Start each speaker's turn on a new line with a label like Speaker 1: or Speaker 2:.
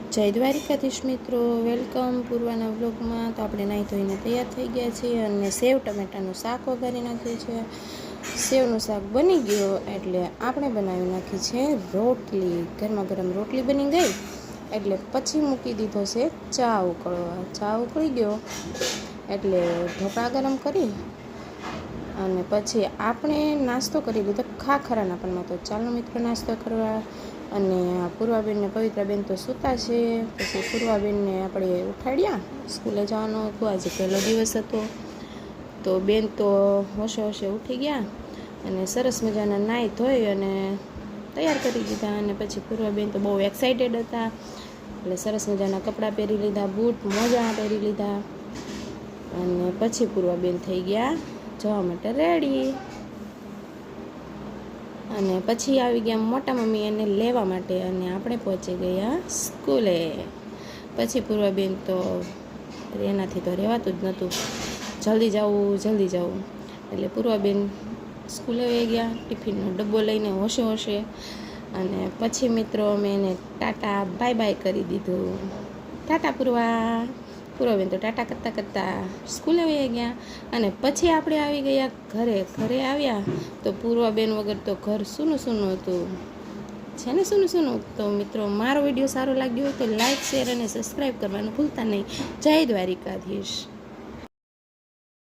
Speaker 1: જય દ્વારિકાધીશ મિત્રો, વેલકમ પૂર્વાના વ્લોગમાં। તો આપણે નાહી ધોઈને તૈયાર થઈ ગયા છીએ અને સેવ ટમેટાનું શાક વઘારી નાખ્યું છે। સેવનું શાક બની ગયો એટલે આપણે બનાવી નાખી છે રોટલી। ગરમા ગરમ રોટલી બની ગઈ એટલે પછી મૂકી દીધો છે ચા ઉકળવા। ચા ઉકળી ગયો એટલે ઢોકળા ગરમ કરી અને પછી આપણે નાસ્તો કરી લીધો ખાખરાના પાનમાં। તો ચાલો મિત્રો નાસ્તો કરવા। અને પૂર્વાબેન ને પવિત્રાબેન તો સૂતા છે। પછી પૂર્વાબેનને આપણે ઉઠાડ્યા, સ્કૂલે જવાનું હતું, આજે પહેલો દિવસ હતો। તો બેન તો હોશે હોશે ઉઠી ગયા અને સરસ મજાના નાહી ધોઈ અને તૈયાર કરી દીધા। અને પછી પૂર્વાબેન તો બહુ એક્સાઇટેડ હતા એટલે સરસ મજાના કપડાં પહેરી લીધા, બૂટ મોજા પહેરી લીધા અને પછી પૂર્વાબેન થઈ ગયા જવા માટે રેડી। અને પછી આવી ગયા મોટા મમ્મી એને લેવા માટે અને આપણે પહોંચી ગયા સ્કૂલે। પછી પૂર્વાબેન તો એનાથી તો રહેવાતું જ નહોતું, જલ્દી જવું। એટલે પૂર્વાબેન સ્કૂલે વહી ગયા, ટિફિનનો ડબ્બો લઈને હોશે હોશે। અને પછી મિત્રો અમે એને ટાટા બાય બાય કરી દીધું। ટાટા પૂર્વાબેન તો ટાટા કરતાં કરતાં સ્કૂલે વહી ગયા। અને પછી આપણે આવી ગયા ઘરે આવ્યા તો પૂર્વાબેન વગર તો ઘર સૂનું સૂનું હતું, છે ને સૂનું સૂનું। તો મિત્રો મારો વિડીયો સારો લાગ્યો હોય તો લાઈક, શેર અને સબસ્ક્રાઈબ કરવાનું ભૂલતા નહીં। જય દ્વારિકાધીશ।